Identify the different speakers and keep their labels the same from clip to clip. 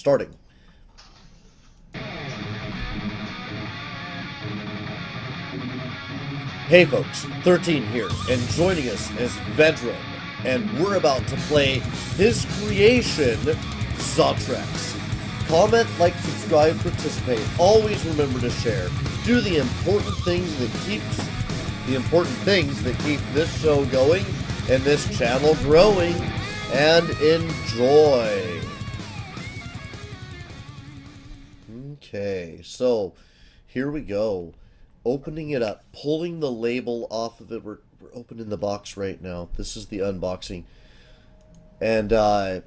Speaker 1: starting. Hey folks, 13 here, and joining us is Vedran, and we're about to play his creation, Zotrix. Comment, like, subscribe, participate. Always remember to share. Do the important things that keep this show going and this channel growing, and enjoy. Okay, so here we go. Opening it up, pulling the label off of it. We're opening the box right now. This is the unboxing. And oh,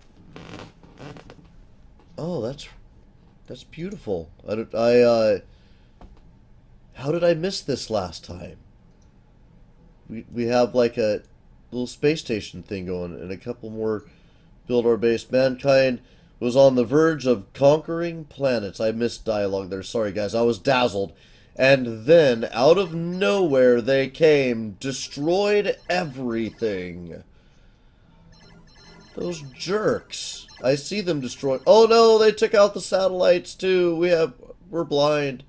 Speaker 1: that's beautiful. How did I miss this last time? We have like a little space station thing going and a couple more build our base. Mankind was on the verge of conquering planets. I missed dialogue there. Sorry guys, I was dazzled. And then, out of nowhere, they came, destroyed everything. Those jerks. I see them destroy. Oh no, they took out the satellites too. We're blind.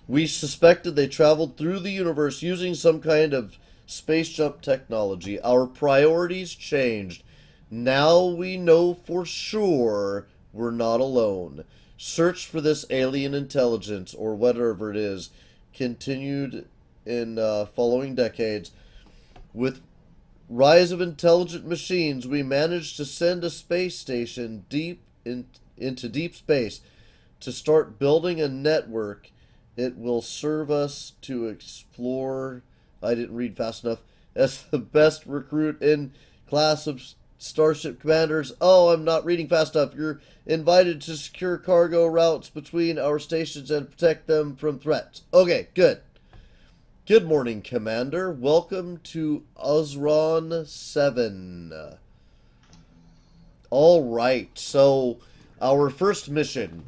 Speaker 1: We suspected they traveled through the universe using some kind of space jump technology. Our priorities changed. Now we know for sure we're not alone. Search for this alien intelligence, or whatever it is, continued in following decades. With rise of intelligent machines, we managed to send a space station into deep space to start building a network. It will serve us to explore, I didn't read fast enough, as the best recruit in class of Starship Commanders. Oh, I'm not reading fast enough. You're invited to secure cargo routes between our stations and protect them from threats. Okay, good. Good morning, Commander. Welcome to Osron 7. Alright, so our first mission,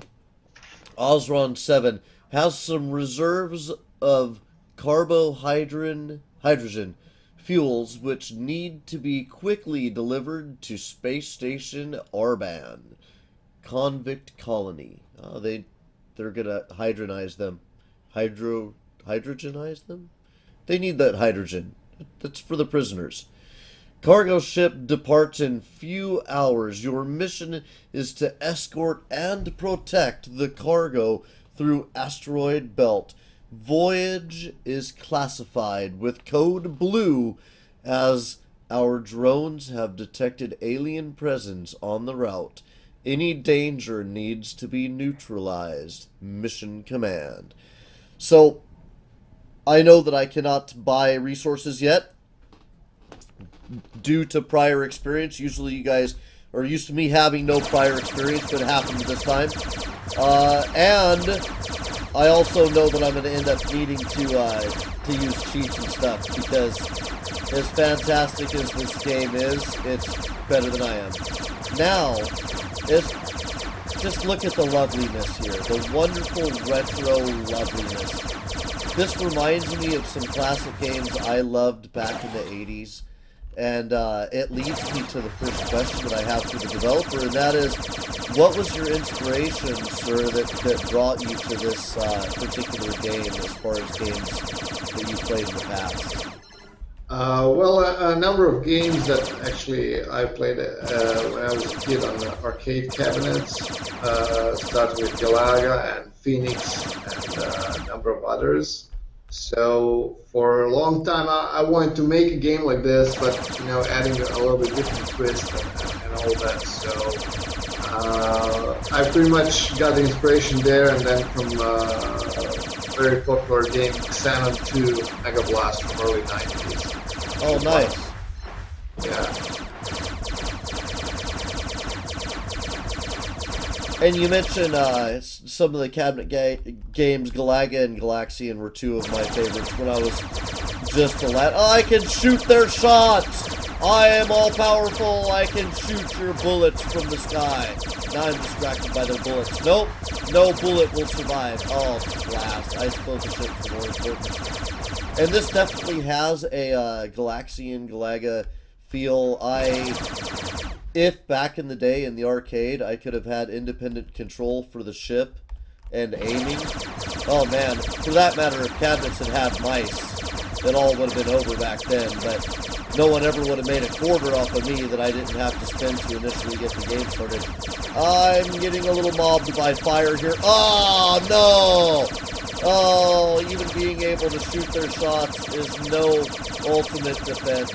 Speaker 1: Osron 7, has some reserves of hydrogen fuels which need to be quickly delivered to Space Station Arban. Convict colony. They're gonna hydrogenize them. Hydrogenize them? They need that hydrogen. That's for the prisoners. Cargo ship departs in few hours. Your mission is to escort and protect the cargo through asteroid belt. Voyage is classified with code blue as our drones have detected alien presence on the route. Any danger needs to be neutralized. Mission command. So, I know that I cannot buy resources yet due to prior experience. Usually you guys are used to me having no prior experience, but it happened this time. And I also know that I'm going to end up needing to use cheats and stuff, because as fantastic as this game is, it's better than I am. Now, just look at the loveliness here, the wonderful retro loveliness. This reminds me of some classic games I loved back in the 80s, and it leads me to the first question that I have for the developer, and that is, what was your inspiration, sir, that brought you to this particular game as far as games that you played in the past?
Speaker 2: Well, a number of games that actually I played when I was a kid on the arcade cabinets, started with Galaga and Phoenix and a number of others. So for a long time I wanted to make a game like this, but adding a little bit different twist and all that. So I pretty much got the inspiration there, and then from very popular game Xanon 2 Mega Blast from early 90s.
Speaker 1: Oh, nice.
Speaker 2: Yeah.
Speaker 1: And you mentioned some of the cabinet games. Galaga and Galaxian were two of my favorites when I was just a lad. I can shoot their shots! I am all powerful, I can shoot your bullets from the sky. Now I'm distracted by their bullets. Nope, no bullet will survive. Oh, blast. I suppose the ships are more important. And this definitely has a Galaxian Galaga feel. If back in the day in the arcade I could have had independent control for the ship and aiming, oh man, for that matter, if cabinets had had mice, it all would have been over back then, but no one ever would have made a quarter off of me that I didn't have to spend to initially get the game started. I'm getting a little mobbed by fire here. Oh, no! Oh, even being able to shoot their shots is no ultimate defense.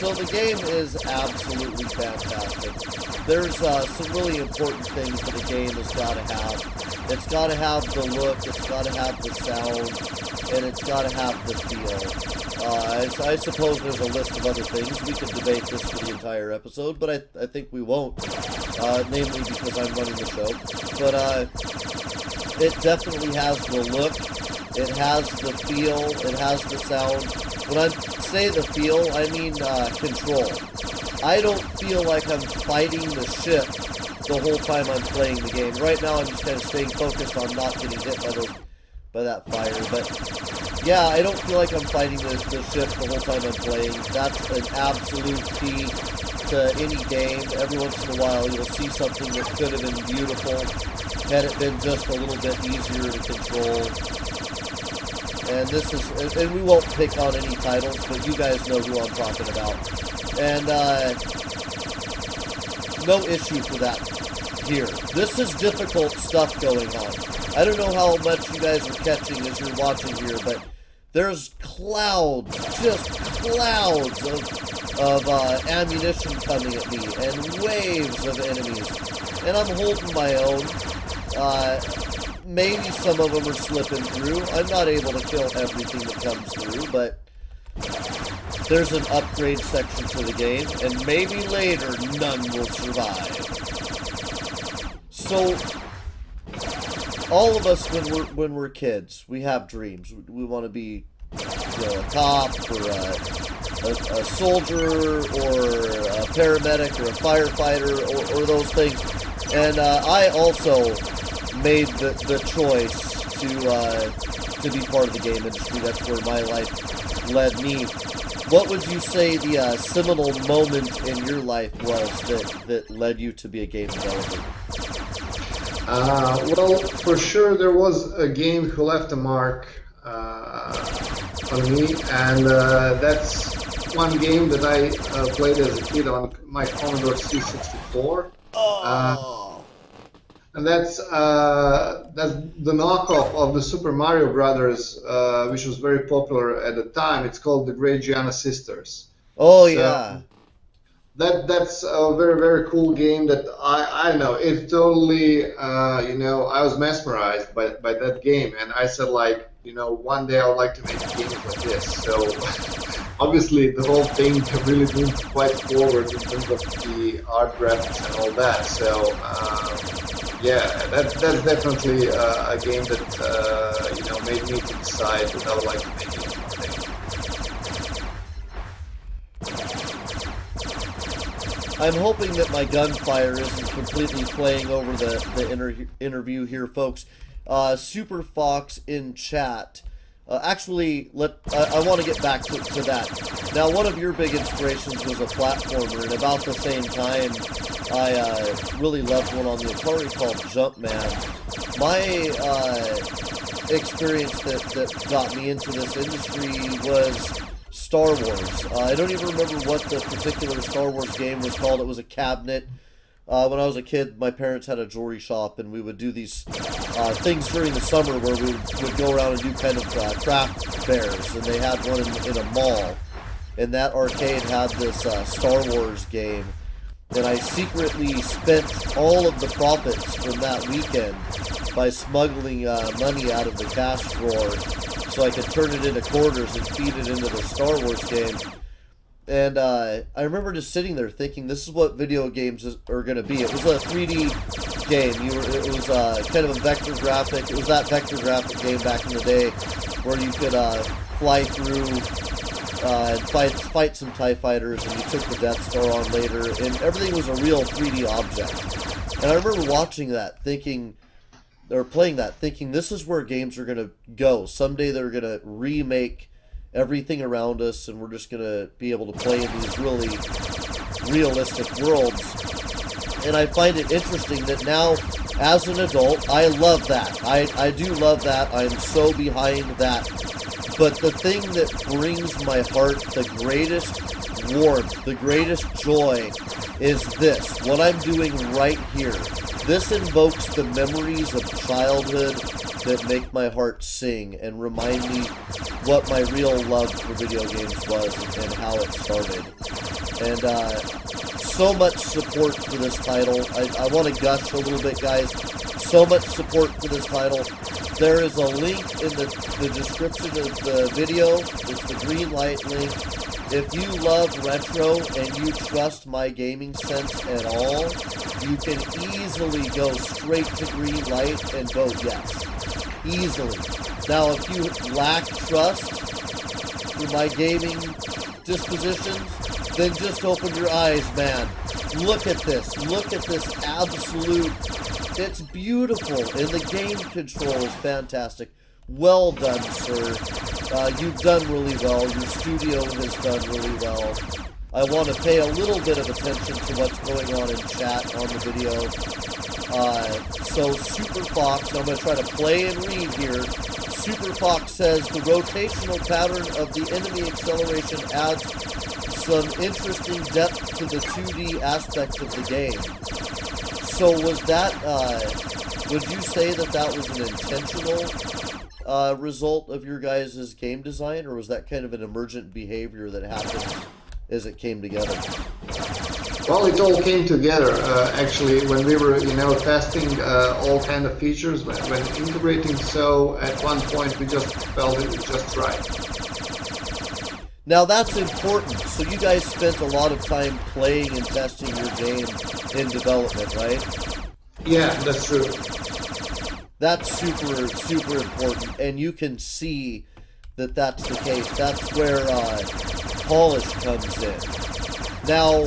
Speaker 1: So the game is absolutely fantastic. There's some really important things that a game has got to have. It's got to have the look, it's got to have the sound, and it's got to have the feel. I suppose there's a list of other things. We could debate this for the entire episode, but I think we won't. Namely because I'm running the show. But it definitely has the look, it has the feel, it has the sound. When I say the feel, I mean control. I don't feel like I'm fighting the ship the whole time I'm playing the game. Right now I'm just kind of staying focused on not getting hit by that fire. But yeah, I don't feel like I'm fighting the ship the whole time I'm playing. That's an absolute key to any game. Every once in a while you'll see something that could have been beautiful had it been just a little bit easier to control. And this is, and we won't pick on any titles, but you guys know who I'm talking about. And no issue for that here. This is difficult stuff going on. I don't know how much you guys are catching as you're watching here, but there's clouds, just clouds of ammunition coming at me, and waves of enemies. And I'm holding my own. Maybe some of them are slipping through. I'm not able to kill everything that comes through, but there's an upgrade section to the game, and maybe later none will survive. So, all of us when we're kids, we have dreams. We want to be, a cop, or a soldier, or a paramedic, or a firefighter, or those things. And I also made the choice to be part of the game industry. That's where my life led me. What would you say the seminal moment in your life was that led you to be a game developer?
Speaker 2: Well, for sure there was a game who left a mark on me, and that's one game that I played as a kid on my Commodore C64. And that's the knockoff of the Super Mario Brothers, which was very popular at the time. It's called the Great Gianna Sisters.
Speaker 1: Oh, so yeah.
Speaker 2: That's a very, very cool game that I don't know. It totally, I was mesmerized by that game, and I said, like, one day I would like to make a game like this. So obviously the whole thing really moved quite forward in terms of the art graphics and all that. So yeah, that's definitely a game that made me to decide that I would like to make it one day.
Speaker 1: I'm hoping that my gunfire isn't completely playing over the interview here, folks. Super Fox in chat. Actually, I want to get back to that. Now, one of your big inspirations was a platformer, and about the same time, I really loved one on the Atari called Jumpman. My experience that got me into this industry was Star Wars. I don't even remember what the particular Star Wars game was called. It was a cabinet. When I was a kid, my parents had a jewelry shop, and we would do these things during the summer where we would go around and do kind of craft fairs, and they had one in a mall. And that arcade had this Star Wars game, and I secretly spent all of the profits from that weekend by smuggling money out of the cash drawer so I could turn it into quarters and feed it into the Star Wars game. And I remember just sitting there thinking, this is what video games are going to be. It was a 3D game. It was kind of a vector graphic. It was that vector graphic game back in the day where you could fly through and fight some TIE fighters, and you took the Death Star on later, and everything was a real 3D object. And I remember watching that, thinking, or playing that, thinking, this is where games are going to go. Someday they're going to remake everything around us, and we're just going to be able to play in these really realistic worlds. And I find it interesting that now, as an adult, I love that. I do love that. I'm so behind that. But the thing that brings my heart the greatest warmth, the greatest joy, is this. What I'm doing right here. This invokes the memories of childhood that make my heart sing and remind me what my real love for video games was and how it started. And so much support for this title. I want to gush a little bit, guys. So much support for this title. There is a link in the description of the video. It's the green light link. If you love retro and you trust my gaming sense at all, you can easily go straight to green light and vote yes. Easily. Now, if you lack trust for my gaming dispositions, then just open your eyes, man. Look at this. Look at this absolute... It's beautiful, and the game control is fantastic. Well done, sir. You've done really well. Your studio has done really well. I want to pay a little bit of attention to what's going on in chat on the video. So Super Fox, I'm going to try to play and read here. Super Fox says the rotational pattern of the enemy acceleration adds some interesting depth to the 2D aspect of the game. So was that, would you say that that was an intentional result of your guys' game design, or was that kind of an emergent behavior that happened as it came together?
Speaker 2: Well, it all came together, actually, when we were, testing all kind of features, when integrating, so at one point we just felt it was just right.
Speaker 1: Now that's important. So you guys spent a lot of time playing and testing your game in development, right?
Speaker 2: Yeah, that's true.
Speaker 1: That's super, super important, and you can see that that's the case. That's where polish comes in. Now,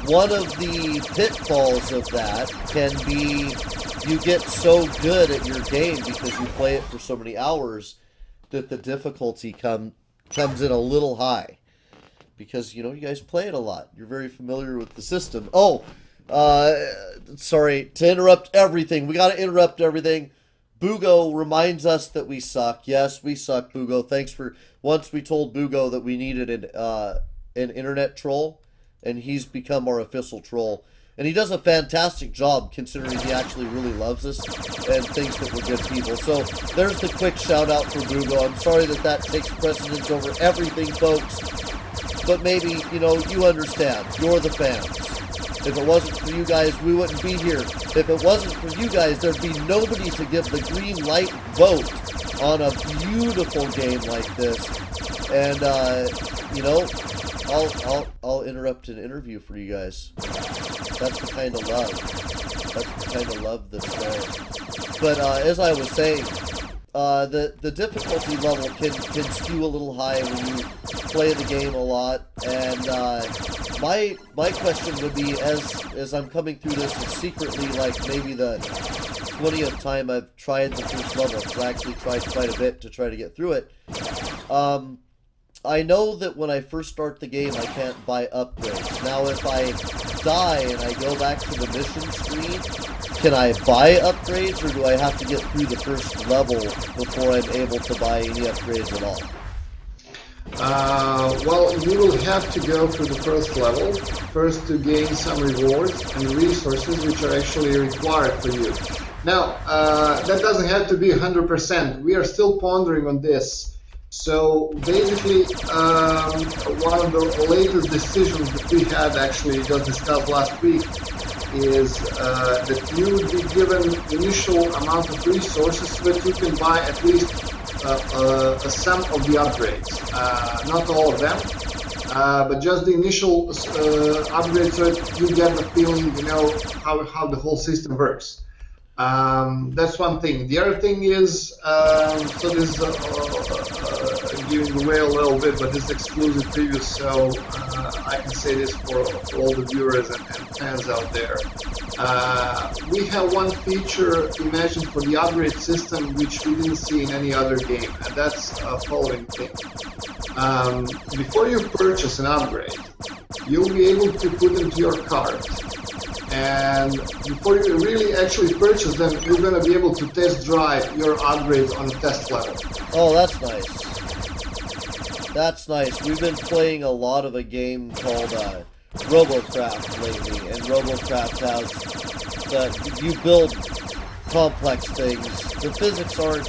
Speaker 1: one of the pitfalls of that can be you get so good at your game because you play it for so many hours that the difficulty comes in a little high. Because, you guys play it a lot. You're very familiar with the system. Oh, sorry to interrupt everything. We got to interrupt everything. Bugo reminds us that we suck. Yes, we suck, Bugo. Thanks for... Once we told Bugo that we needed an internet troll, and he's become our official troll. And he does a fantastic job, considering he actually really loves us and thinks that we're good people. So there's the quick shout-out for Bugo. I'm sorry that takes precedence over everything, folks. But maybe, you understand. You're the fans. If it wasn't for you guys, we wouldn't be here. If it wasn't for you guys, there'd be nobody to give the green light vote on a beautiful game like this. And, I'll interrupt an interview for you guys. That's the kind of love. That's the kind of love that's there. But, as I was saying, the difficulty level can skew a little high when you play the game a lot, and my question would be, as I'm coming through this, it's secretly like maybe the 20th time I've tried the first level, because I actually tried quite a bit to try to get through it. I know that when I first start the game, I can't buy upgrades. Now, if I die and I go back to the mission screen, can I buy upgrades, or do I have to get through the first level before I'm able to buy any upgrades at all?
Speaker 2: Well, you will have to go through the first level, first to gain some rewards and resources which are actually required for you. Now, that doesn't have to be 100%. We are still pondering on this. So basically, one of the latest decisions that we had actually just discussed last week is that you would be given initial amount of resources so that you can buy at least a sum of the upgrades. Not all of them, but just the initial upgrades so that you get the feeling, how the whole system works. That's one thing. The other thing is, so this is giving away a little bit, but this is exclusive preview, so I can say this for all the viewers and fans out there. We have one feature imagined for the upgrade system which we didn't see in any other game, and that's the following thing. Before you purchase an upgrade, you'll be able to put them to your cart. And before you really actually purchase them, you're going to be able to test drive your upgrades on a test level.
Speaker 1: Oh, that's nice. That's nice. We've been playing a lot of a game called Robocraft lately, and Robocraft has you build complex things. The physics aren't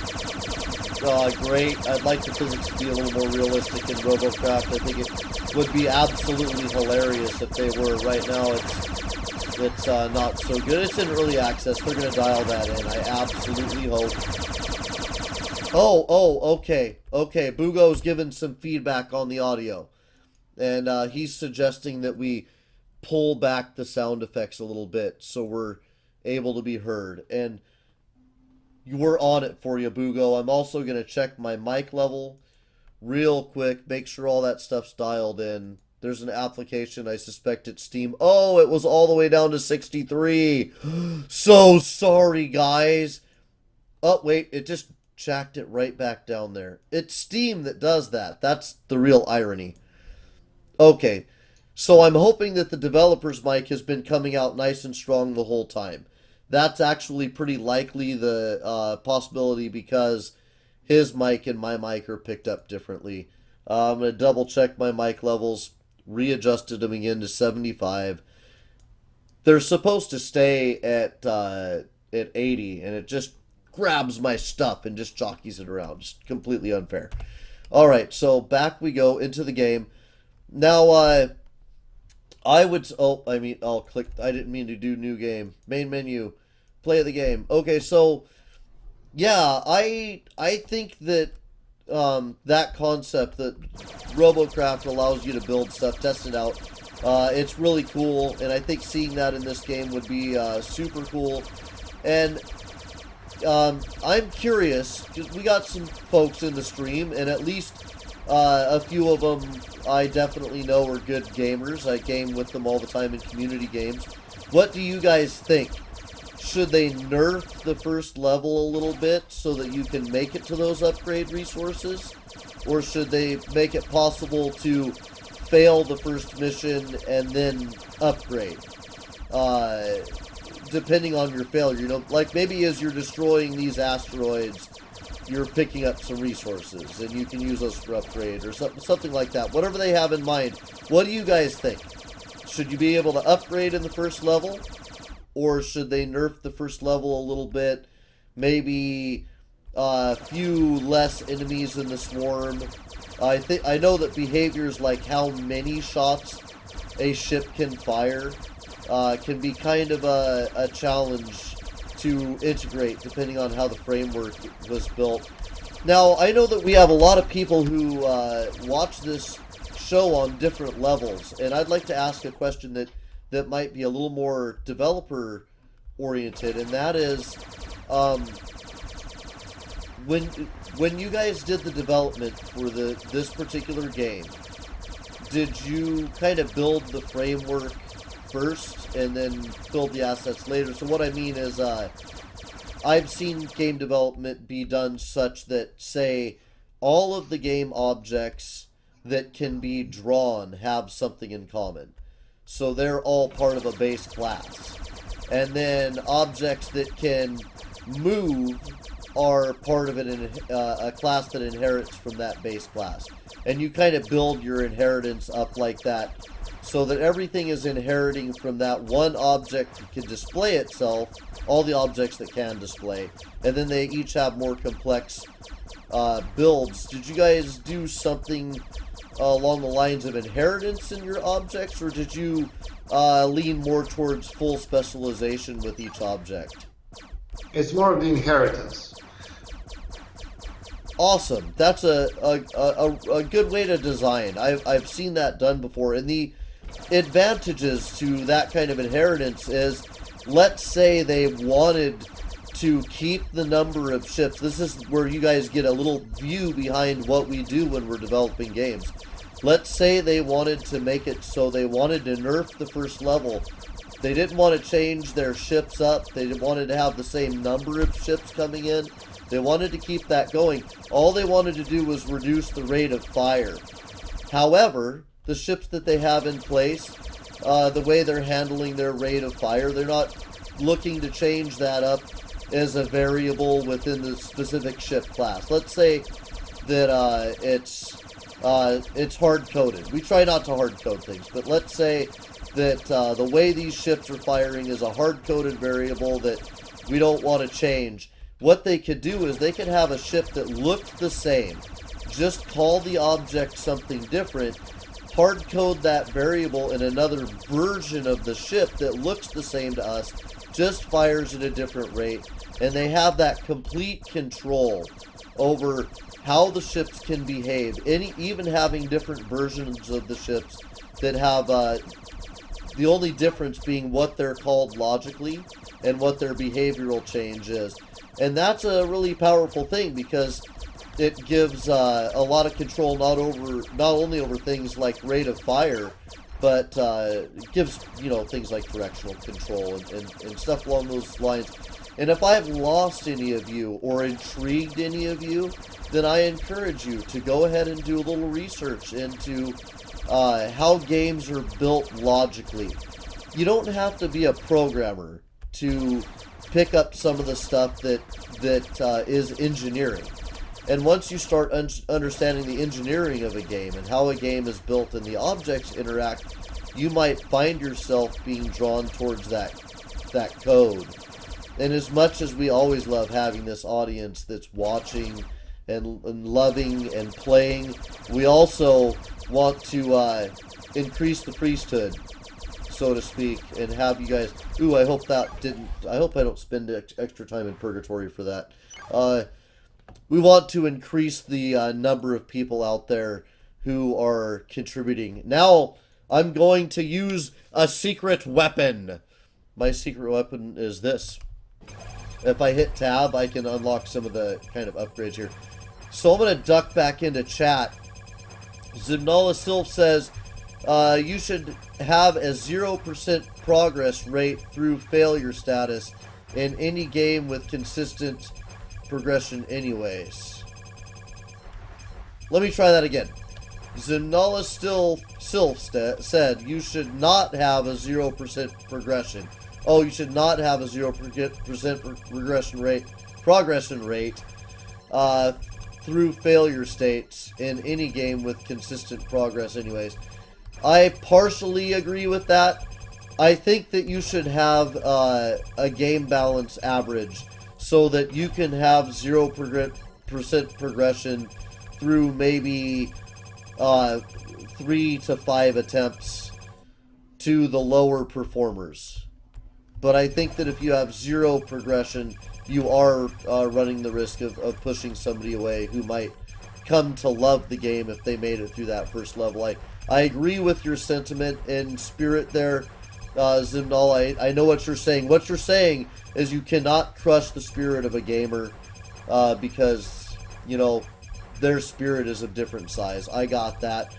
Speaker 1: great. I'd like the physics to be a little more realistic in Robocraft. I think it would be absolutely hilarious if they were. Right now, it's not so good. It's in early access. They're going to dial that in. I absolutely hope. Okay. Bugo's given some feedback on the audio. And he's suggesting that we pull back the sound effects a little bit so we're able to be heard. And we're on it for you, Bugo. I'm also going to check my mic level real quick, make sure all that stuff's dialed in. There's an application, I suspect it's Steam. Oh, it was all the way down to 63. So sorry, guys. Oh, wait, it just jacked it right back down there. It's Steam that does that. That's the real irony. Okay, so I'm hoping that the developer's mic has been coming out nice and strong the whole time. That's actually pretty likely the possibility because his mic and my mic are picked up differently. I'm going to double check my mic levels, readjusted them again to 75. They're supposed to stay at 80, and it just grabs my stuff and just jockeys it around. Just completely unfair. All right, so back we go into the game. Now, I'll click. I didn't mean to do new game. Main menu, play the game. Okay, so yeah, I think that that concept that Robocraft allows you to build stuff, test it out. It's really cool, and I think seeing that in this game would be super cool. And I'm curious, because we got some folks in the stream, and at least a few of them I definitely know are good gamers. I game with them all the time in community games. What do you guys think? Should they nerf the first level a little bit so that you can make it to those upgrade resources? Or should they make it possible to fail the first mission and then upgrade? Depending on your failure, you know, like maybe as you're destroying these asteroids, you're picking up some resources and you can use those for upgrade or something like that. Whatever they have in mind, what do you guys think? Should you be able to upgrade in the first level? Or should they nerf the first level a little bit? Maybe a few less enemies in the swarm. I know that behaviors like how many shots a ship can fire can be kind of a challenge to integrate depending on how the framework was built. Now, I know that we have a lot of people who watch this show on different levels, and I'd like to ask a question that might be a little more developer oriented, and that is when you guys did the development for this particular game, did you kind of build the framework first and then build the assets later? So what I mean is I've seen game development be done such that, say, all of the game objects that can be drawn have something in common. So they're all part of a base class. And then objects that can move are part of a class that inherits from that base class. And you kind of build your inheritance up like that so that everything is inheriting from that one object that can display itself, all the objects that can display, and then they each have more complex builds. Did you guys do something along the lines of inheritance in your objects, or did you lean more towards full specialization with each object?
Speaker 2: It's more of the inheritance.
Speaker 1: Awesome. That's a good way to design. I've seen that done before. And the advantages to that kind of inheritance is, let's say they wanted to keep the number of ships. This is where you guys get a little view behind what we do when we're developing games. Let's say they wanted to make it so they wanted to nerf the first level. They didn't want to change their ships up. They wanted to have the same number of ships coming in. They wanted to keep that going. All they wanted to do was reduce the rate of fire. However, the ships that they have in place, the way they're handling their rate of fire, they're not looking to change that up as a variable within the specific ship class. Let's say that it's hard-coded. We try not to hard-code things, but let's say that the way these ships are firing is a hard-coded variable that we don't want to change. What they could do is they could have a ship that looked the same, just call the object something different, hard-code that variable in another version of the ship that looks the same to us, just fires at a different rate, and they have that complete control over how the ships can behave, even having different versions of the ships that have the only difference being what they're called logically and what their behavioral change is. And that's a really powerful thing because it gives a lot of control not only over things like rate of fire, but it gives, things like directional control and stuff along those lines. And if I have lost any of you or intrigued any of you, then I encourage you to go ahead and do a little research into how games are built logically. You don't have to be a programmer to pick up some of the stuff that is engineering. And once you start understanding the engineering of a game and how a game is built and the objects interact, you might find yourself being drawn towards that code. And as much as we always love having this audience that's watching and loving and playing, we also want to increase the priesthood, so to speak, and have you guys... Ooh, I hope I don't spend extra time in purgatory for that. We want to increase the number of people out there who are contributing. Now, I'm going to use a secret weapon. My secret weapon is this. If I hit tab, I can unlock some of the kind of upgrades here. So I'm going to duck back into chat. Zimnala Sylph says, you should have a 0% progress rate through failure status in any game with consistent progression anyways. Let me try that again. Zimnala Sylph said you should not have a 0% progression. Oh, you should not have a 0% progression rate through failure states in any game with consistent progress anyways. I partially agree with that. I think that you should have a game balance average so that you can have 0% progression through maybe 3 to 5 attempts to the lower performers. But I think that if you have 0 progression, you are running the risk of pushing somebody away who might come to love the game if they made it through that first level. I agree with your sentiment and spirit there, Zimnal. I know what you're saying. What you're saying is you cannot crush the spirit of a gamer because, their spirit is of different size. I got that.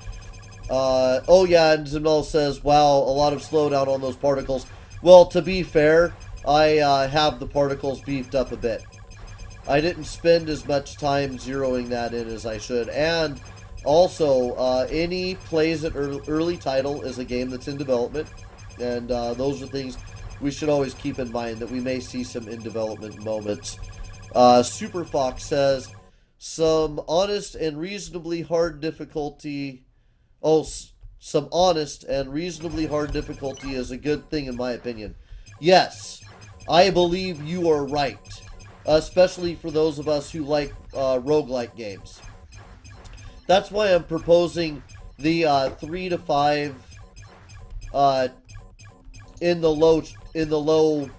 Speaker 1: Oh yeah, and Zimnal says, wow, a lot of slowdown on those particles. Well, to be fair, I have the particles beefed up a bit. I didn't spend as much time zeroing that in as I should. And also, any plays at early title is a game that's in development. And those are things we should always keep in mind, that we may see some in development moments. Super Fox says, some honest and reasonably hard difficulty... Oh, some honest and reasonably hard difficulty is a good thing in my opinion. Yes, I believe you are right. Especially for those of us who like roguelike games. That's why I'm proposing the 3 to 5 in the low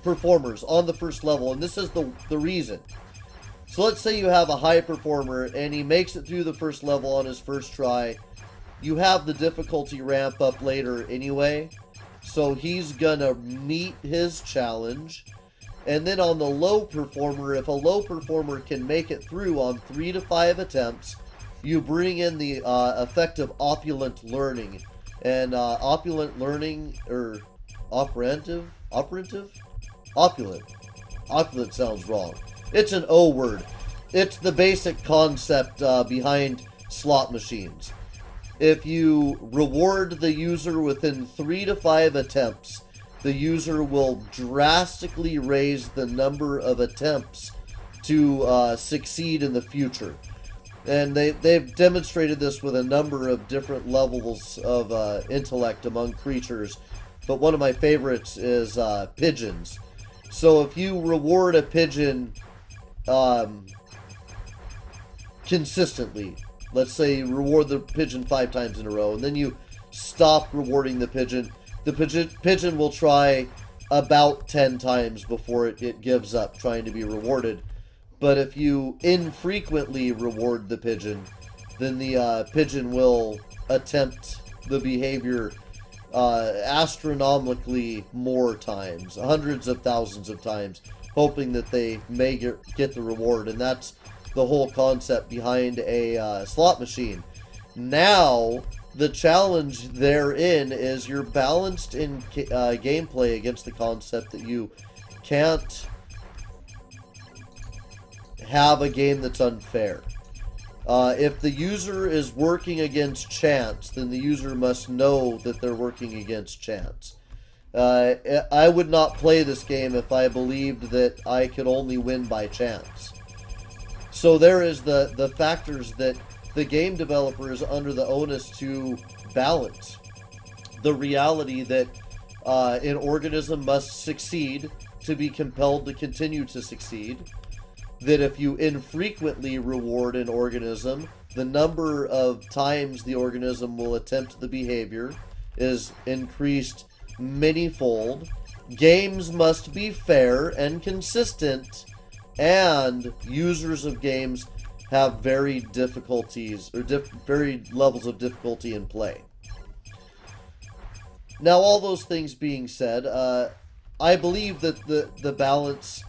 Speaker 1: performers on the first level. And this is the reason. So let's say you have a high performer and he makes it through the first level on his first try. You have the difficulty ramp up later anyway. So he's gonna meet his challenge. And then on the low performer, if a low performer can make it through on 3 to 5 attempts, you bring in the effect of opulent learning. And opulent learning, or operative? Opulent sounds wrong. It's an O word. It's the basic concept behind slot machines. If you reward the user within 3 to 5 attempts, the user will drastically raise the number of attempts to succeed in the future. And they've demonstrated this with a number of different levels of intellect among creatures. But one of my favorites is pigeons. So if you reward a pigeon consistently, let's say you reward the pigeon 5 times in a row, and then you stop rewarding the pigeon will try about 10 times before it gives up trying to be rewarded. But if you infrequently reward the pigeon, then the pigeon will attempt the behavior astronomically more times, hundreds of thousands of times, hoping that they may get the reward. And that's the whole concept behind a slot machine. Now, the challenge therein is you're balanced in gameplay against the concept that you can't have a game that's unfair. If the user is working against chance, then the user must know that they're working against chance. I would not play this game if I believed that I could only win by chance. So there is the factors that the game developer is under the onus to balance. The reality that an organism must succeed to be compelled to continue to succeed. That if you infrequently reward an organism, the number of times the organism will attempt the behavior is increased manyfold. Games must be fair and consistent, and users of games have varied difficulties or varied levels of difficulty in play. Now, all those things being said, I believe that the balance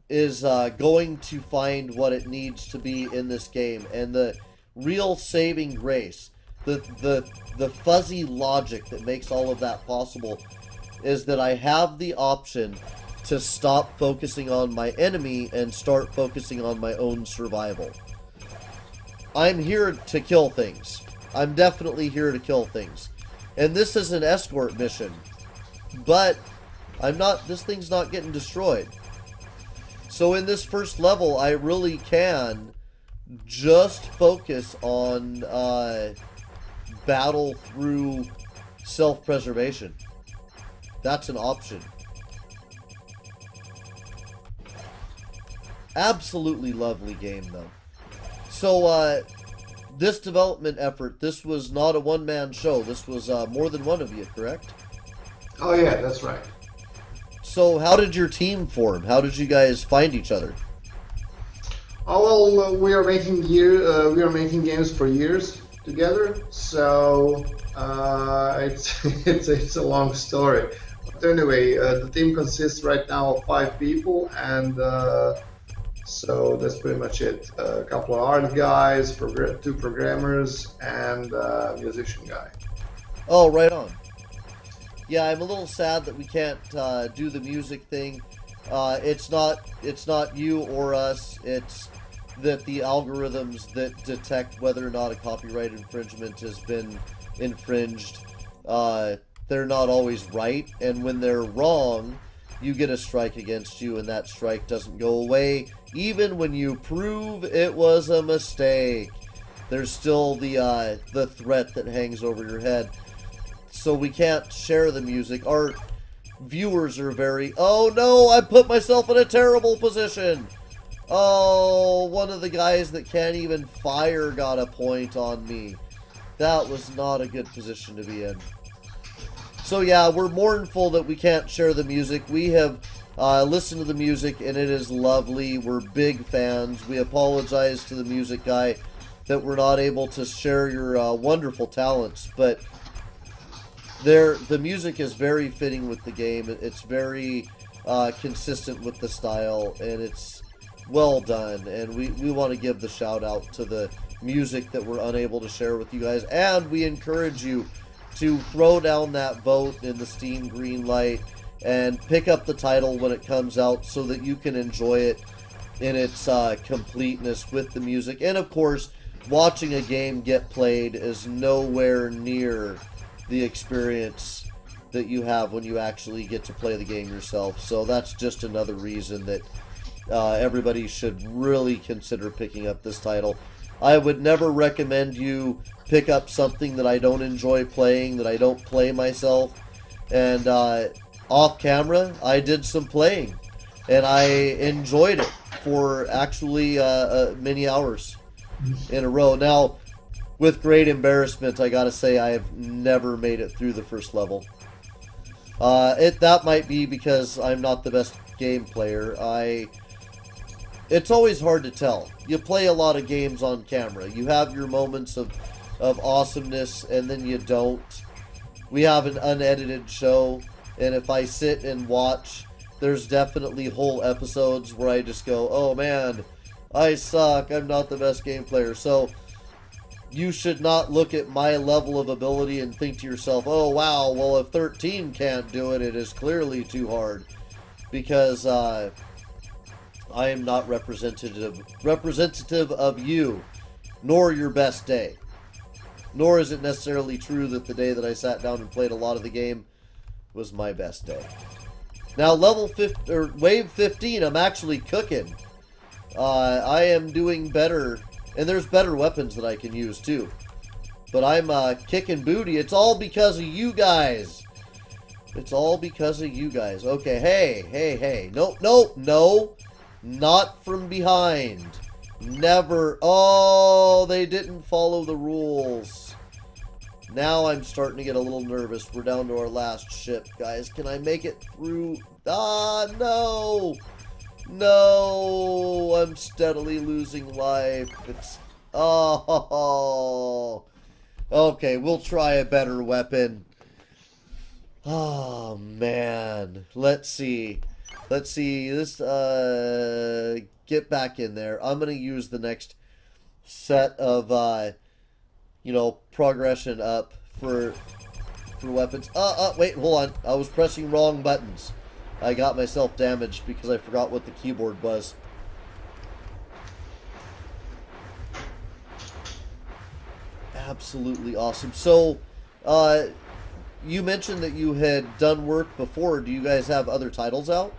Speaker 1: is going to find what it needs to be in this game, and the real saving grace, the fuzzy logic that makes all of that possible, is that I have the option to stop focusing on my enemy and start focusing on my own survival. I'm here to kill things. I'm definitely here to kill things. And this is an escort mission. But this thing's not getting destroyed. So in this first level, I really can just focus on battle through self-preservation. That's an option. Absolutely lovely game, though. So, this development effort, this was not a one-man show. This was more than one of you, correct?
Speaker 2: Oh yeah, that's right.
Speaker 1: So, how did your team form? How did you guys find each other?
Speaker 2: Oh well, we are making games for years together. So it's a long story. But anyway, the team consists right now of 5 people, and so that's pretty much it. A couple of art guys, 2 programmers, and a musician guy.
Speaker 1: Oh, right on. Yeah, I'm a little sad that we can't do the music thing. It's not you or us. It's that the algorithms that detect whether or not a copyright infringement has been infringed, they're not always right. And when they're wrong, you get a strike against you, and that strike doesn't go away. Even when you prove it was a mistake, there's still the threat that hangs over your head. So we can't share the music. Our viewers are very, oh no, I put myself in a terrible position. Oh, one of the guys that can't even fire got a point on me. That was not a good position to be in. So yeah, we're mournful that we can't share the music. We have listened to the music, and it is lovely. We're big fans. We apologize to the music guy that we're not able to share your wonderful talents, but the music is very fitting with the game. It's very consistent with the style, and it's well done. And we want to give the shout out to the music that we're unable to share with you guys. And we encourage you to throw down that vote in the Steam green light and pick up the title when it comes out so that you can enjoy it in its completeness with the music. And of course, watching a game get played is nowhere near the experience that you have when you actually get to play the game yourself. So that's just another reason that everybody should really consider picking up this title. I would never recommend you pick up something that I don't enjoy playing, that I don't play myself. And off camera, I did some playing, and I enjoyed it for actually many hours in a row. Now, with great embarrassment, I gotta say I have never made it through the first level. That might be because I'm not the best game player. It's always hard to tell. You play a lot of games on camera. You have your moments of awesomeness, and then you don't. We have an unedited show, and if I sit and watch, there's definitely whole episodes where I just go, oh man, I suck, I'm not the best game player. So you should not look at my level of ability and think to yourself, oh wow, well if 13 can't do it, it is clearly too hard. Because I am not representative of you, nor your best day. Nor is it necessarily true that the day that I sat down and played a lot of the game was my best day. Now, wave 15, I'm actually cooking. I am doing better, and there's better weapons that I can use too. But I'm kicking booty. It's all because of you guys. It's all because of you guys. Okay, hey. No. Not from behind. Never. Oh, they didn't follow the rules. Now I'm starting to get a little nervous. We're down to our last ship, guys. Can I make it through? Ah, no. No. I'm steadily losing life. It's... Oh. Okay, we'll try a better weapon. Oh, man. Let's see. Let's get back in there. I'm going to use the next set of, progression up for weapons. Wait, hold on. I was pressing wrong buttons. I got myself damaged because I forgot what the keyboard was. Absolutely awesome. So, you mentioned that you had done work before. Do you guys have other titles out?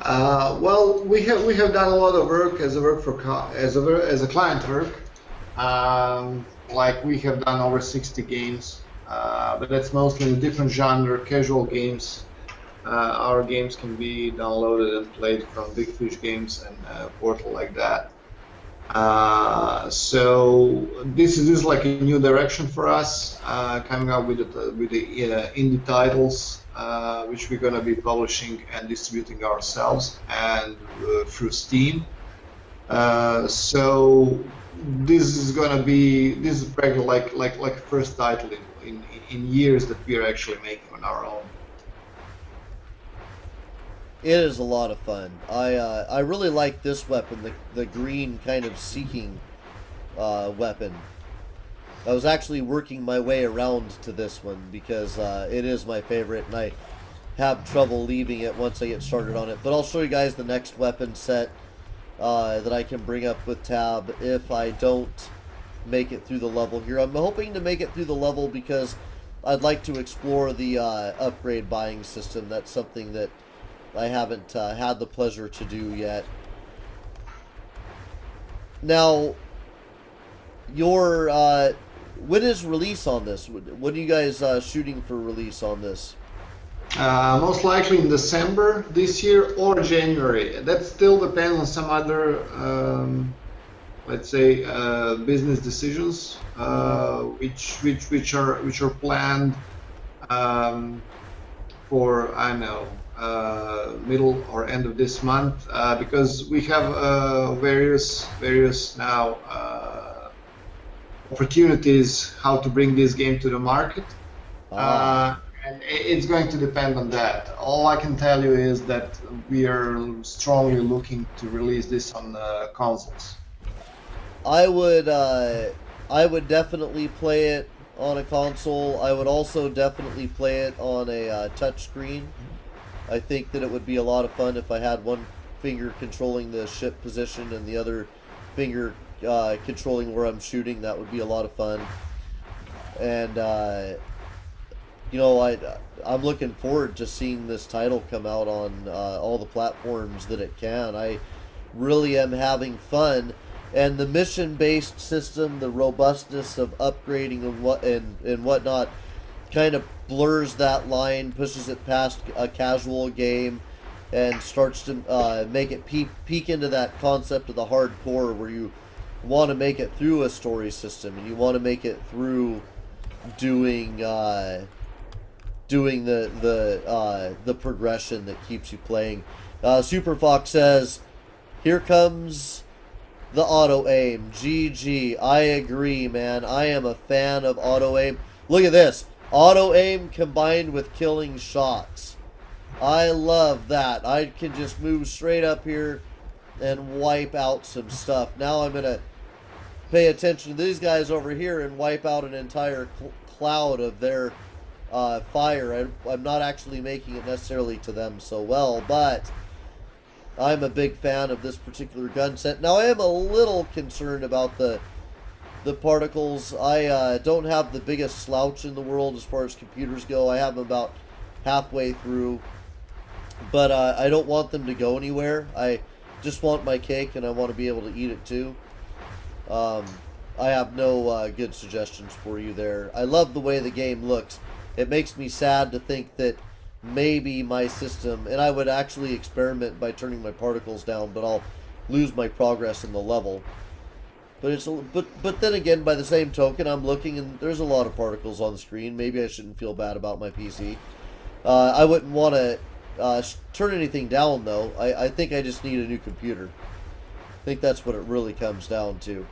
Speaker 2: Well, we have done a lot of work as a client work. Like we have done over 60 games, but that's mostly in different genre, casual games. Our games can be downloaded and played from Big Fish Games and Portal like that. So this is like a new direction for us, coming up with the indie titles, which we're gonna be publishing and distributing ourselves and through Steam. So this is practically like first title in years that we are actually making on our own.
Speaker 1: It is a lot of fun. I really like this weapon, the green kind of seeking weapon. I was actually working my way around to this one because it is my favorite, and I have trouble leaving it once I get started on it. But I'll show you guys the next weapon set that I can bring up with Tab if I don't make it through the level here. I'm hoping to make it through the level because I'd like to explore the upgrade buying system. That's something that I haven't had the pleasure to do yet. Now, when is release on this? When are you guys shooting for release on this?
Speaker 2: Most likely in December this year or January. That still depends on some other, let's say, business decisions, which are planned for, I don't know, middle or end of this month, because we have various now opportunities how to bring this game to the market. And it's going to depend on that. All I can tell you is that we are strongly looking to release this on consoles.
Speaker 1: I would definitely play it on a console. I would also definitely play it on a touch screen. I think that it would be a lot of fun if I had one finger controlling the ship position and the other finger controlling where I'm shooting. That would be a lot of fun. And I'm looking forward to seeing this title come out on all the platforms that it can. I really am having fun, and the mission-based system, the robustness of upgrading and whatnot, kind of blurs that line, pushes it past a casual game, and starts to make it peek into that concept of the hardcore, where you want to make it through a story system, and you want to make it through doing the progression that keeps you playing. Super Fox says, "Here comes the auto aim." GG. I agree, man. I am a fan of auto aim. Look at this. Auto aim combined with killing shots. I love that. I can just move straight up here and wipe out some stuff. Now I'm going to pay attention to these guys over here and wipe out an entire cloud of their fire. I'm not actually making it necessarily to them so well, but I'm a big fan of this particular gun set. Now, I am a little concerned about the particles. I don't have the biggest slouch in the world as far as computers go. I have them about halfway through, but I don't want them to go anywhere. I just want my cake, and I want to be able to eat it too. I have no good suggestions for you there. I love the way the game looks. It makes me sad to think that maybe my system, and I would actually experiment by turning my particles down, but I'll lose my progress in the level. But but then again, by the same token, I'm looking and there's a lot of particles on the screen. Maybe I shouldn't feel bad about my PC. I wouldn't want to turn anything down, though. I think I just need a new computer. I think that's what it really comes down to.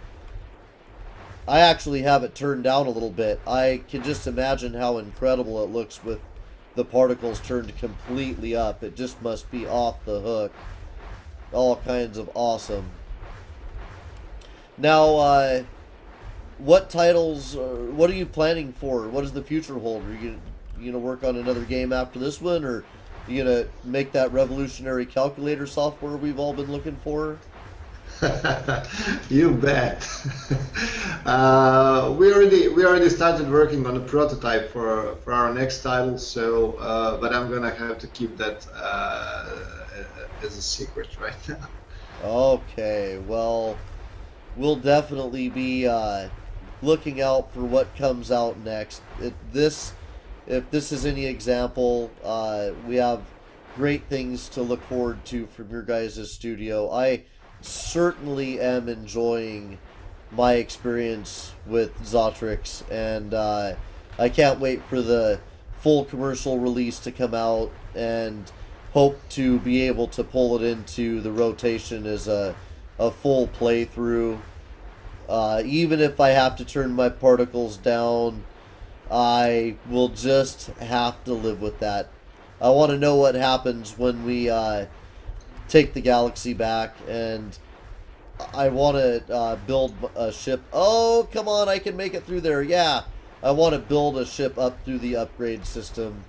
Speaker 1: I actually have it turned down a little bit. I can just imagine how incredible it looks with the particles turned completely up. It just must be off the hook. All kinds of awesome. Now, what titles, what are you planning for? What does the future hold? Are you gonna work on another game after this one, or are you gonna make that revolutionary calculator software we've all been looking for?
Speaker 2: You bet. We already started working on a prototype for our next title. So, but I'm gonna have to keep that as a secret right now.
Speaker 1: Okay, well, we'll definitely be looking out for what comes out next. If this is any example, we have great things to look forward to from your guys' studio. I certainly am enjoying my experience with Zotrix, and I can't wait for the full commercial release to come out, and hope to be able to pull it into the rotation as a full playthrough. Even if I have to turn my particles down, I will just have to live with that. I want to know what happens when we take the galaxy back, and I want to build a ship. Oh, come on, I can make it through there. Yeah, I want to build a ship up through the upgrade system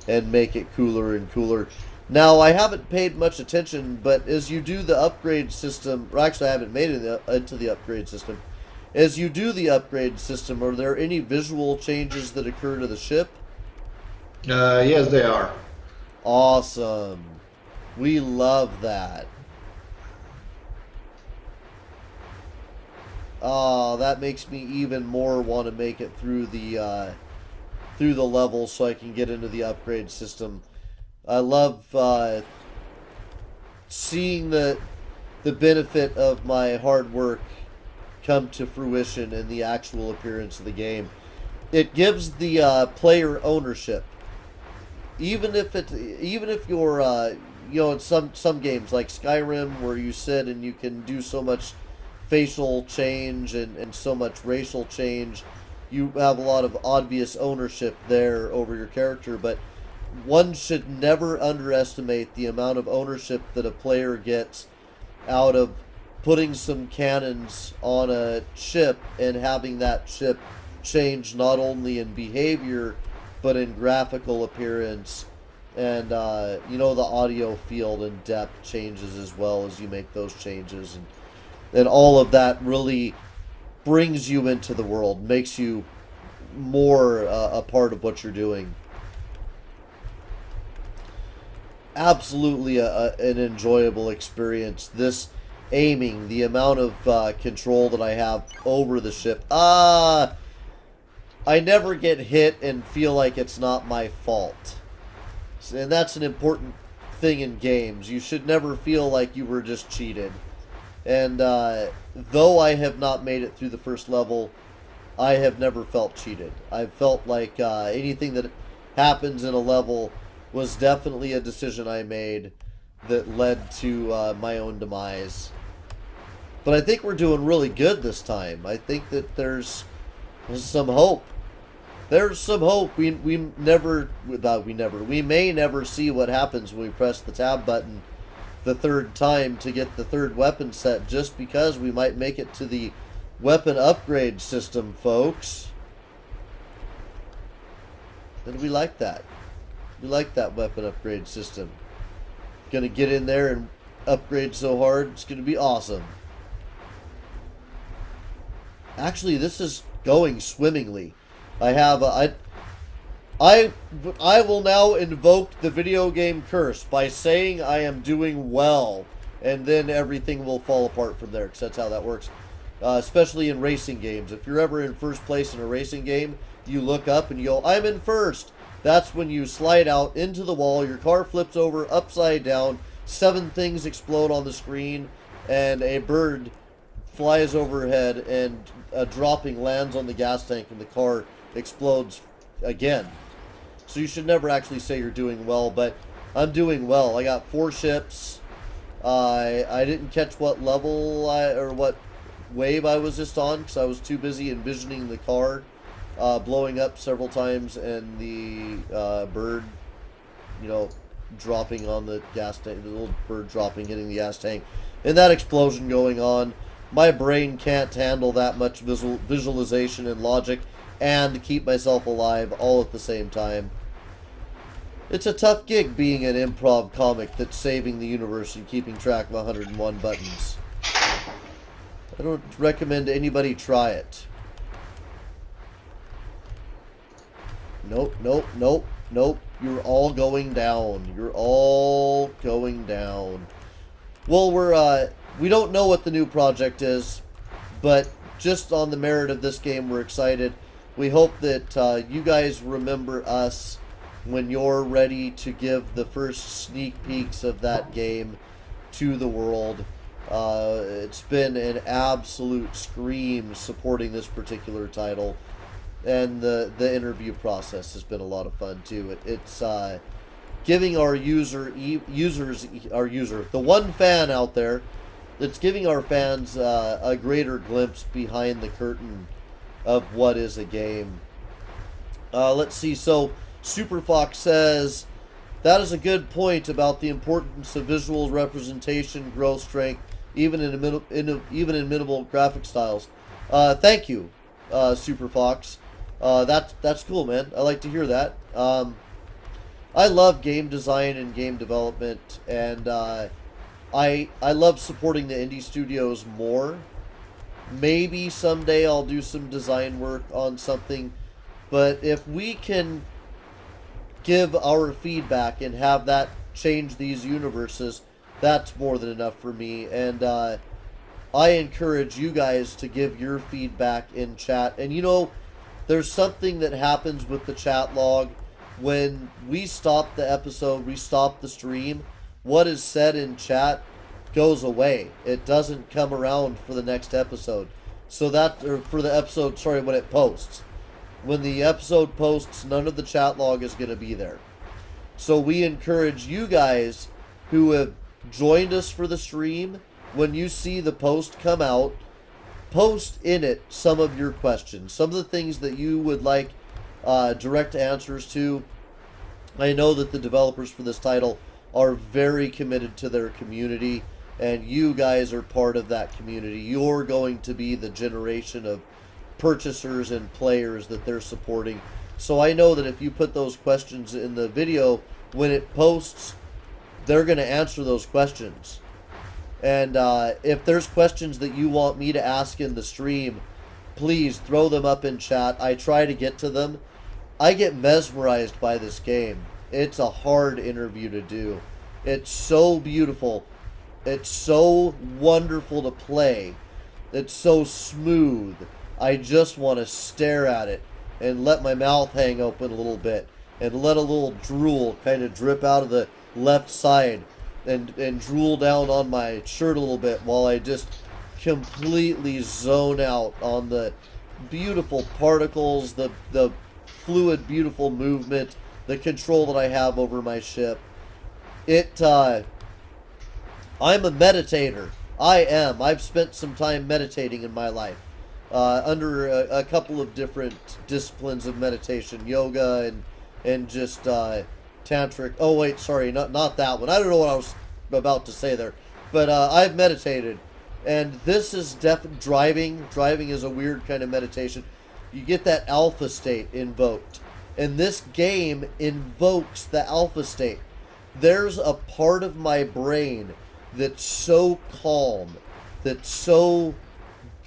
Speaker 1: and make it cooler and cooler. Now, I haven't paid much attention, but as you do the upgrade system, or actually I haven't made it into the upgrade system. As you do the upgrade system, are there any visual changes that occur to the ship?
Speaker 2: Yes, they are.
Speaker 1: Awesome. We love that. Oh, that makes me even more want to make it through the level so I can get into the upgrade system. I love seeing the benefit of my hard work come to fruition in the actual appearance of the game. It gives the player ownership. Even if you're in some games like Skyrim, where you sit and you can do so much facial change and so much racial change, you have a lot of obvious ownership there over your character, but one should never underestimate the amount of ownership that a player gets out of putting some cannons on a ship and having that ship change not only in behavior, but in graphical appearance. And, the audio field and depth changes as well as you make those changes. And all of that really brings you into the world, makes you more a part of what you're doing. Absolutely an enjoyable experience. This aiming, the amount of control that I have over the ship. I never get hit and feel like it's not my fault. And that's an important thing in games. You should never feel like you were just cheated. And though I have not made it through the first level, I have never felt cheated. I've felt like anything that happens in a level was definitely a decision I made that led to my own demise. But I think we're doing really good this time. I think that there's some hope. There's some hope. We may never see what happens when we press the tab button the third time to get the third weapon set, just because we might make it to the weapon upgrade system, folks. And we like that. We like that weapon upgrade system. Gonna get in there and upgrade so hard, it's gonna be awesome. Actually, this is going swimmingly. I will now invoke the video game curse by saying I am doing well, and then everything will fall apart from there, because that's how that works. Especially in racing games. If you're ever in first place in a racing game, you look up and you go, I'm in first. That's when you slide out into the wall, your car flips over upside down, 7 things explode on the screen, and a bird flies overhead, and a dropping lands on the gas tank, and the car explodes again. So you should never actually say you're doing well, but I'm doing well. I got 4 ships. I didn't catch what level or what wave I was just on, because I was too busy envisioning the car blowing up several times, and the bird, dropping on the gas tank, the little bird dropping, hitting the gas tank, and that explosion going on. My brain can't handle that much visualization and logic and keep myself alive all at the same time. It's a tough gig being an improv comic that's saving the universe and keeping track of 101 buttons. I don't recommend anybody try it. Nope, nope, nope, nope. You're all going down. You're all going down. Well, we don't know what the new project is, but just on the merit of this game, we're excited. We hope that you guys remember us when you're ready to give the first sneak peeks of that game to the world. It's been an absolute scream supporting this particular title, and the interview process has been a lot of fun too. It's giving our the one fan out there, it's giving our fans a greater glimpse behind the curtain of what is a game. Let's see. So Super Fox says, that is a good point about the importance of visual representation, growth strength, even in minimal graphic styles. Thank you, Super Fox. That's cool, man. I like to hear that. I love game design and game development, and I love supporting the indie studios more. Maybe someday I'll do some design work on something, but if we can give our feedback and have that change these universes, that's more than enough for me. And I encourage you guys to give your feedback in chat. And there's something that happens with the chat log. When we stop the episode, we stop the stream, what is said in chat goes away. It doesn't come around for the next episode. For the episode, when it posts. When the episode posts, none of the chat log is going to be there. So we encourage you guys who have joined us for the stream, when you see the post come out, post in it some of your questions, some of the things that you would like direct answers to. I know that the developers for this title are very committed to their community, and you guys are part of that community. You're going to be the generation of purchasers and players that they're supporting. So I know that if you put those questions in the video, when it posts, they're going to answer those questions. And if there's questions that you want me to ask in the stream, please throw them up in chat. I try to get to them. I get mesmerized by this game. It's a hard interview to do. It's so beautiful. It's so wonderful to play. It's so smooth. I just want to stare at it and let my mouth hang open a little bit and let a little drool kind of drip out of the left side and drool down on my shirt a little bit while I just completely zone out on the beautiful particles, the fluid, beautiful movement, the control that I have over my ship. I'm a meditator. I am. I've spent some time meditating in my life. Under a couple of different disciplines of meditation, yoga and just tantric. Oh wait, sorry, not that one. I don't know what I was about to say there, but I've meditated, and this is driving. Driving is a weird kind of meditation. You get that alpha state invoked, and this game invokes the alpha state. There's a part of my brain that's so calm, that's so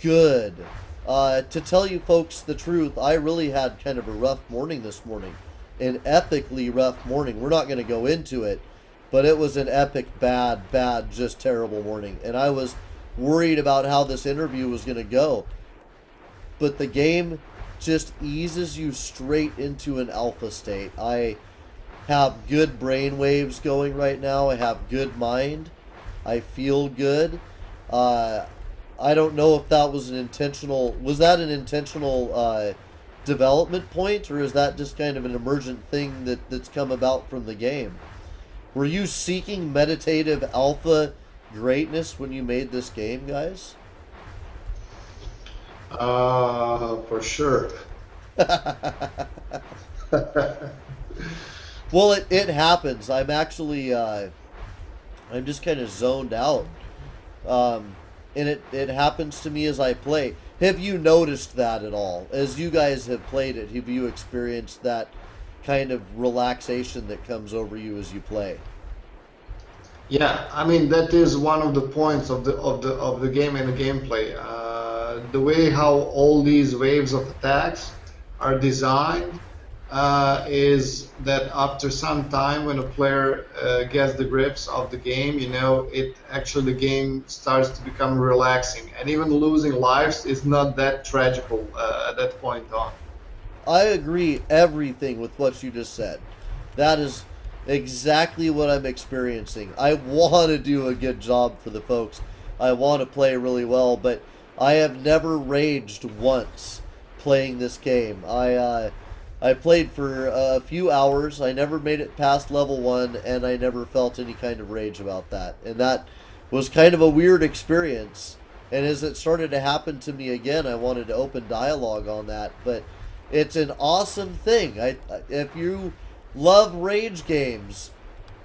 Speaker 1: good. To tell you folks the truth, I really had kind of a rough morning this morning. An epically rough morning. We're not going to go into it, but it was an epic, bad, just terrible morning. And I was worried about how this interview was going to go. But the game just eases you straight into an alpha state. I have good brain waves going right now. I have good mind. I feel good. I don't know if that was an intentional development point, or is that just kind of an emergent thing that's come about from the game? Were you seeking meditative alpha greatness when you made this game, guys?
Speaker 2: For sure.
Speaker 1: Well, it happens. I'm actually, I'm just kind of zoned out. And it happens to me as I play. Have you noticed that at all? As you guys have played it, have you experienced that kind of relaxation that comes over you as you play?
Speaker 2: Yeah, I mean that is one of the points of the game and the gameplay. The way how all these waves of attacks are designed is that after some time, when a player gets the grips of the game, the game starts to become relaxing, and even losing lives is not that tragical at that point on.
Speaker 1: I agree everything with what you just said. That is exactly what I'm experiencing. I want to do a good job for the folks. I want to play really well, but I have never raged once playing this game. I played for a few hours. I never made it past level 1, and I never felt any kind of rage about that. And that was kind of a weird experience. And as it started to happen to me again, I wanted to open dialogue on that. But it's an awesome thing. If you love rage games,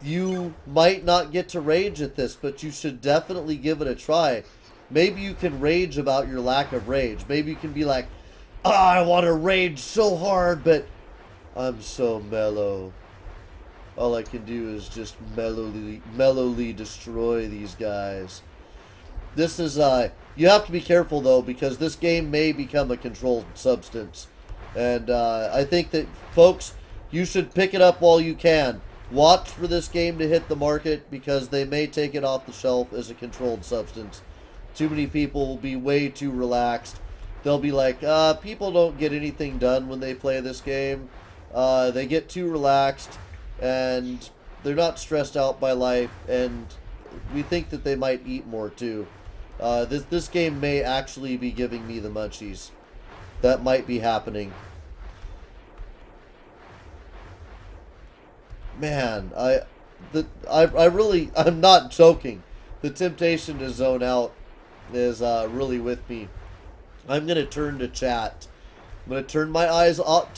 Speaker 1: you might not get to rage at this, but you should definitely give it a try. Maybe you can rage about your lack of rage. Maybe you can be like, I want to rage so hard, but I'm so mellow. All I can do is just mellowly destroy these guys. This is, you have to be careful though, because this game may become a controlled substance. And I think that, folks, you should pick it up while you can. Watch for this game to hit the market, because they may take it off the shelf as a controlled substance. Too many people will be way too relaxed. They'll be like, people don't get anything done when they play this game. They get too relaxed, and they're not stressed out by life, and we think that they might eat more too. This game may actually be giving me the munchies. That might be happening. Man, I'm not joking. The temptation to zone out is really with me. I'm going to turn to chat. I'm going to turn my eyes off.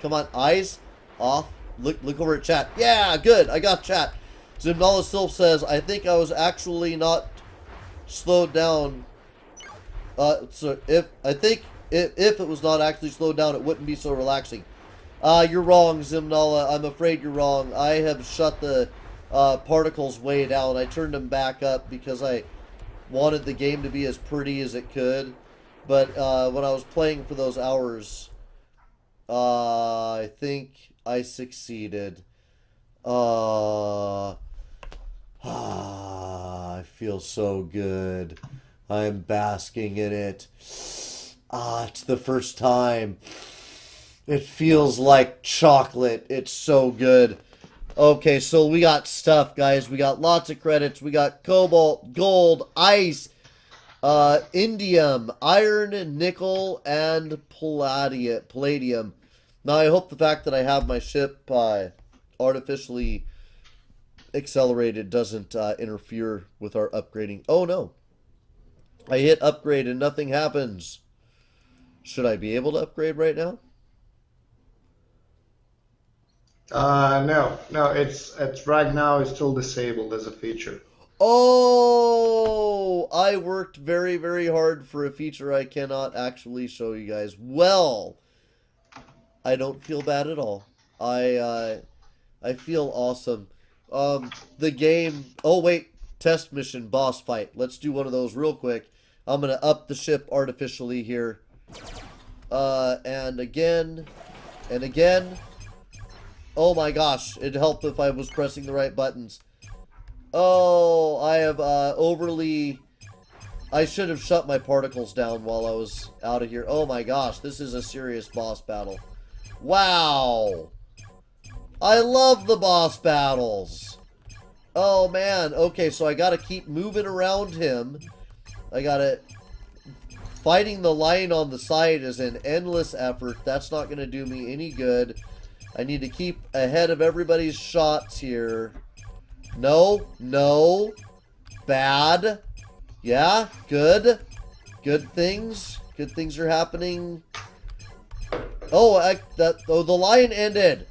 Speaker 1: Come on, eyes off. Look over at chat. Yeah, good. I got chat. Zimnala Silf says, I think I was actually not slowed down. I think if it was not actually slowed down, it wouldn't be so relaxing. You're wrong, Zimnala. I'm afraid you're wrong. I have shut the particles way down. I turned them back up because I wanted the game to be as pretty as it could. But when I was playing for those hours, I think I succeeded. I feel so good. I'm basking in it. It's the first time. It feels like chocolate. It's so good. Okay, so we got stuff, guys. We got lots of credits. We got cobalt, gold, ice, indium, iron, nickel, and palladium. Now, I hope the fact that I have my ship artificially accelerated doesn't interfere with our upgrading. Oh, no. I hit upgrade and nothing happens. Should I be able to upgrade right now?
Speaker 2: No, it's right now it's still disabled as a feature.
Speaker 1: Oh, I worked very, very hard for a feature I cannot actually show you guys. Well, I don't feel bad at all. I feel awesome. The game. Oh wait, test mission, boss fight. Let's do one of those real quick. I'm gonna up the ship artificially here. And again, and again. Oh my gosh, it'd help if I was pressing the right buttons. Oh, I have overly... I should have shut my particles down while I was out of here. Oh my gosh, this is a serious boss battle. Wow! I love the boss battles! Oh man, okay, so I gotta keep moving around him. I gotta... Fighting the lion on the side is an endless effort. That's not gonna do me any good. I need to keep ahead of everybody's shots here. No, no, bad. Yeah, good. Good things are happening. Oh, the lion ended.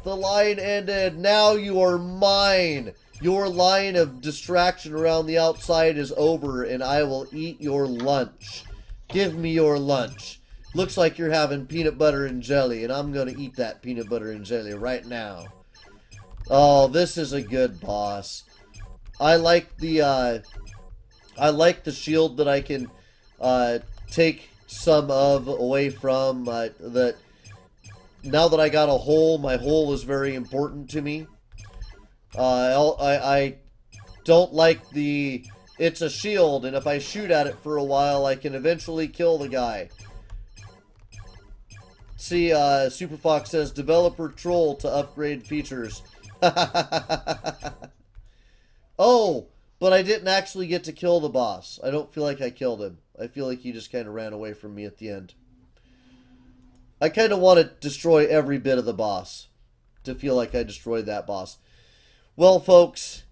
Speaker 1: The line ended. Now you are mine. Your line of distraction around the outside is over, and I will eat your lunch. Give me your lunch. Looks like you're having peanut butter and jelly, and I'm going to eat that peanut butter and jelly right now. Oh, this is a good boss. I like the shield that I can take some of away from. That now that I got a hole, my hole is very important to me. I don't like the... It's a shield, and if I shoot at it for a while, I can eventually kill the guy. See, Super Fox says, developer troll to upgrade features. Oh, but I didn't actually get to kill the boss. I don't feel like I killed him. I feel like he just kind of ran away from me at the end. I kind of want to destroy every bit of the boss to feel like I destroyed that boss. Well, folks,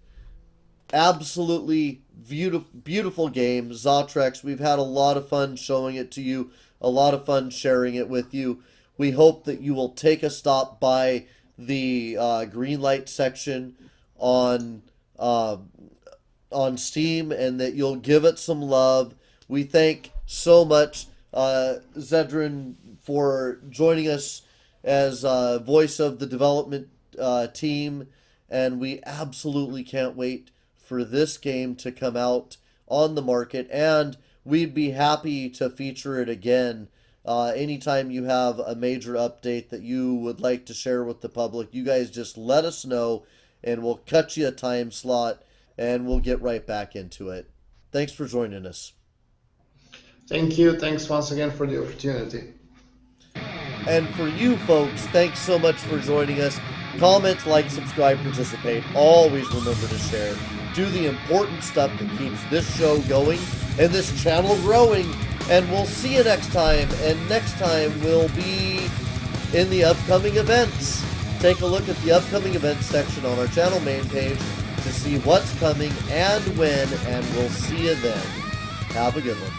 Speaker 1: absolutely beautiful game, Zotrix. We've had a lot of fun showing it to you, a lot of fun sharing it with you. We hope that you will take a stop by the Greenlight section on Steam, and that you'll give it some love. We thank so much Zedrin for joining us as voice of the development team, and we absolutely can't wait for this game to come out on the market, and we'd be happy to feature it again. Anytime you have a major update that you would like to share with the public, you guys just let us know, and we'll cut you a time slot, and we'll get right back into it. Thanks for joining us.
Speaker 2: Thank you. Thanks once again for the opportunity.
Speaker 1: And for you folks, thanks so much for joining us. Comment, like, subscribe, participate. Always remember to share. Do the important stuff that keeps this show going and this channel growing. And we'll see you next time. And next time we'll be in the upcoming events. Take a look at the upcoming events section on our channel main page to see what's coming and when. And we'll see you then. Have a good one.